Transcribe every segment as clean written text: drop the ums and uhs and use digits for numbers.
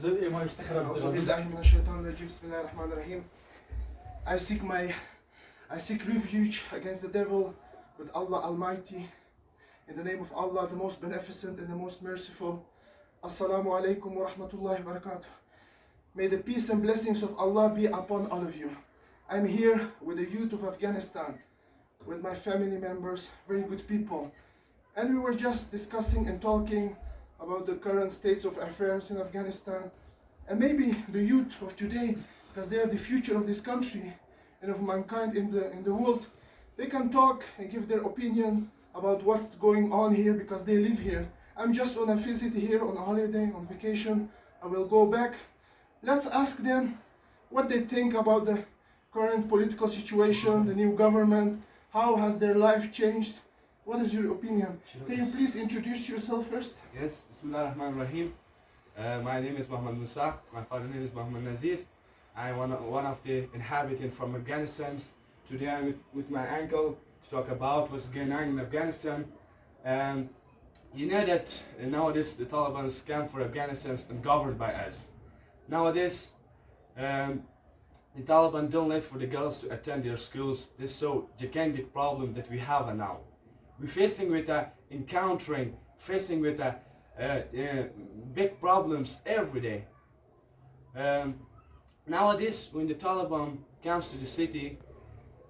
أعوذ بالله من الشيطان الرجيم. بسم الله الرحمن الرحيم. I seek refuge against the devil with Allah Almighty. In the name of Allah, the most beneficent and the most merciful. Assalamu alaikum wa rahmatullahi wa barakatuh. May the peace and blessings of Allah be upon all of you. I'm here with the youth of Afghanistan, with my family members, very good people. And we were just discussing and talking about the current states of affairs in Afghanistan. And maybe the youth of today, because they are the future of this country and of mankind in the world, they can talk and give their opinion about what's going on here because they live here. I'm just on a visit here, on a holiday, on vacation. I will go back. Let's ask them what they think about the current political situation, the new government, how has their life changed. What is your opinion? Can you please introduce yourself first? Yes, Bismillah ar-Rahman ar-Rahim. My name is Muhammad Musa. My father name is Muhammad Nazir. I'm one of the inhabitants from Afghanistan. Today I'm with my uncle to talk about what's going on in Afghanistan. You know that nowadays the Taliban scam for Afghanistan and governed by us. Nowadays, the Taliban don't let for the girls to attend their schools. This is so gigantic problem that we have now. We're facing with big problems every day. Nowadays, when the Taliban comes to the city,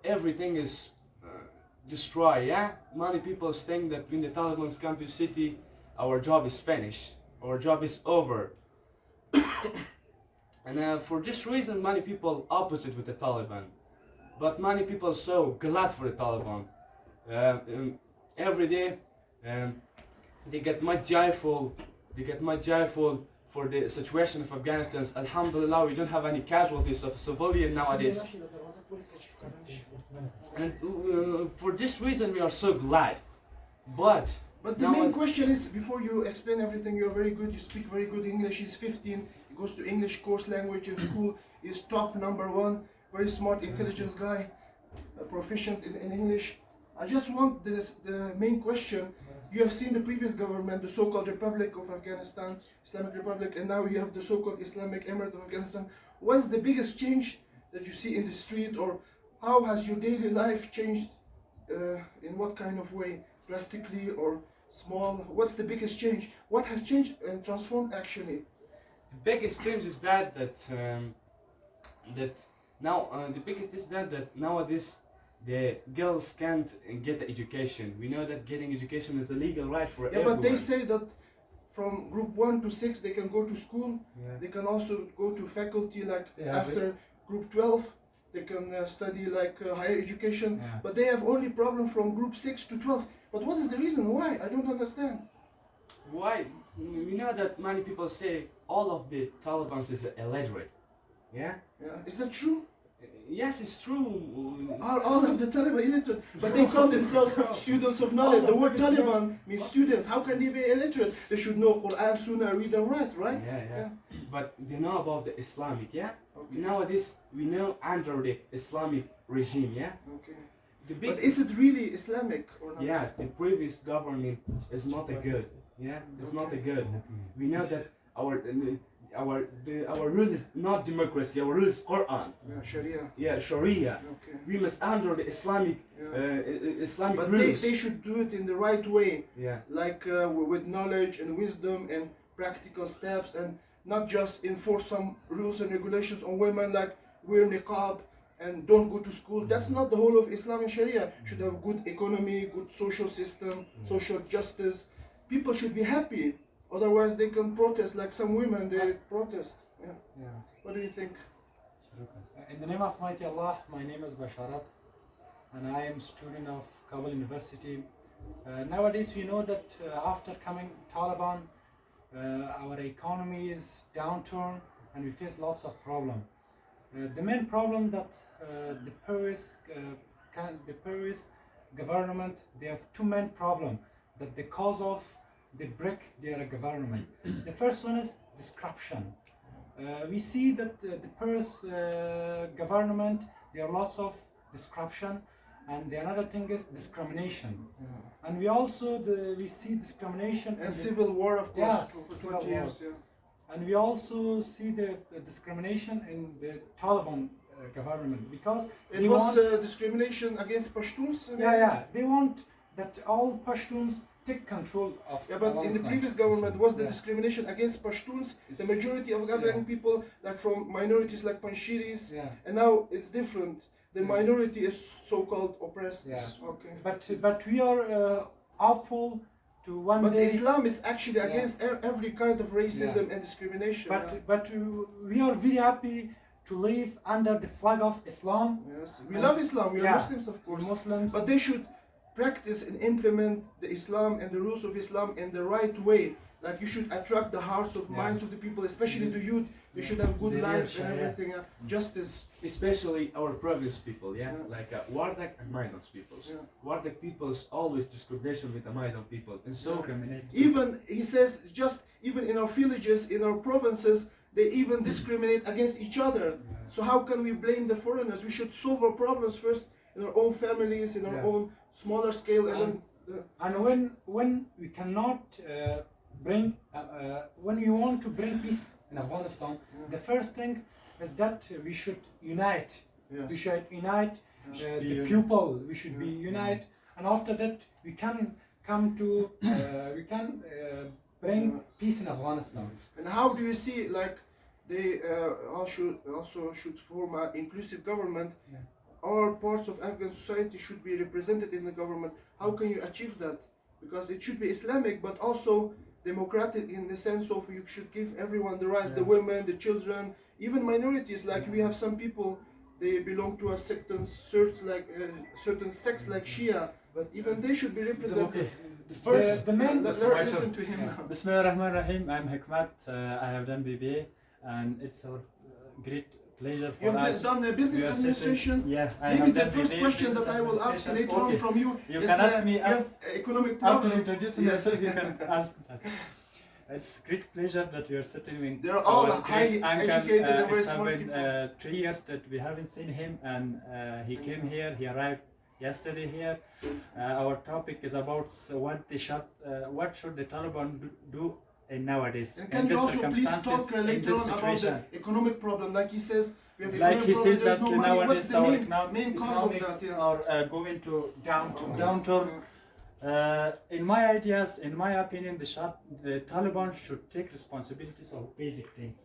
everything is destroyed. Yeah, many people think that when the Taliban come to the city, our job is finished, our job is over. And for this reason, many people opposite with the Taliban, but many people so glad for the Taliban. Every day, they get much joyful. For the situation of Afghanistan. Alhamdulillah, we don't have any casualties of civilian nowadays. And for this reason, we are so glad. But the main question is, before you explain everything, you're very good, you speak very good English. He's 15, he goes to English course language in school, he's top #1, very smart, intelligent guy, proficient in English. I just want the main question. You have seen the previous government, the so-called Republic of Afghanistan, Islamic Republic, and now you have the so-called Islamic Emirate of Afghanistan. What's the biggest change that you see in the street, or how has your daily life changed? In what kind of way? Drastically or small? What's the biggest change? What has changed and transformed actually? The biggest change is that nowadays the girls can't get the education. We know that getting education is a legal right for everyone. But they say that from group 1 to 6 they can go to school. Yeah. They can also go to faculty, like after group 12 they can study like higher education. Yeah. But they have only problem from group 6 to 12. But what is the reason why? I don't understand. Why? We know that many people say all of the Taliban is illiterate. Yeah? Yeah. Is that true? Yes, it's true. Are all of the Taliban illiterate? But they call themselves students of knowledge. The word Taliban means students. How can they be illiterate? They should know Quran, Sunnah, read and write, right? Yeah. But they know about the Islamic, yeah? Okay. Nowadays, we know under the Islamic regime, yeah? Okay. But is it really Islamic or not? Yes, the previous government is not a good. Yeah, it's not a good. We know that our rule is not democracy. Our rule is Quran. Yeah, Sharia. Yeah, Sharia. Okay. We must under the Islamic but rules. They should do it in the right way. Yeah. Like with knowledge and wisdom and practical steps, and not just enforce some rules and regulations on women, like wear niqab and don't go to school. That's not the whole of Islam and Sharia. Should have good economy, good social system, social justice. People should be happy. Otherwise, they can protest like some women. They protest. Yeah. What do you think? In the name of Mighty Allah, my name is Basharat, and I am student of Kabul University. Nowadays, we know that after coming Taliban, our economy is downturn, and we face lots of problems. The main problem that the Paris government, they have two main problems that the cause of they break their government. The first one is disruption. We see that the Paris government, there are lots of disruption, and the another thing is discrimination. And we also we see discrimination and civil war, of course, yes, for 20 years. And we also see the discrimination in the Taliban government, because It they was want, discrimination against Pashtuns. they want that all Pashtuns take control of Yeah, but in the Afghanistan. previous government was the Yeah. discrimination against Pashtuns, the It's- majority of Afghan people, like from minorities like Panjshiris, Yeah. and now it's different. The Yeah. minority is so-called oppressed. Yeah. Okay. But we are hopeful to one But day. Islam is actually Yeah. against every kind of racism and discrimination. But we are very happy to live under the flag of Islam. Yes, we love Islam. We are Yeah. Muslims, of course. We're Muslims. But they should practice and implement the Islam and the rules of Islam in the right way. Like you should attract the hearts of minds of the people, especially the youth. They should have good The lives real and Sharia. everything. Justice. Especially our province people, yeah, Yeah. like Wardak and Maidan peoples. Yeah. Wardak peoples always discrimination with the Maidan people, and so Even he says, just even in our villages, in our provinces, they even discriminate against each other. So how can we blame the foreigners? We should solve our problems first in our own families, in our own smaller scale, and then. And when we cannot bring, when we want to bring peace in Afghanistan, the first thing is that we should unite. Yes. We should unite the people. We should be unite, and after that we can come to bring peace in Afghanistan. And how do you see, like, they also should form an inclusive government? Yeah. All parts of Afghan society should be represented in the government. How can you achieve that? Because it should be Islamic, but also democratic in the sense of you should give everyone the rights, the women, the children, even minorities. Like we have some people, they belong to a certain sects like Shia, but even they should be represented. First, the main. Let's listen to him now. Bismillah ar-Rahman ar-Rahim. I'm Hikmat. I have done BBA, and it's a great pleasure for You have us. done business We are administration. sitting- Yes, I Maybe have the done first BBA, question that business I will ask administration. later on Okay. from you You is can ask me you have economic After problem. introducing Yes. yourself, you can ask that. It's great pleasure that we are sitting in. They're all our great highly uncle. educated and very It's smart been people. 3 years that we haven't seen him, and he came here. He arrived yesterday here. Our topic is about what should the Taliban do nowadays And in can you this also please circumstances, talk in later this on about situation. the economic problem? Like he says, we have Like economic he problem, says there's that no money. What's nowadays the our main cause of that? Yeah. are going to downturn. In my ideas, in my opinion, the Taliban should take responsibilities of basic things.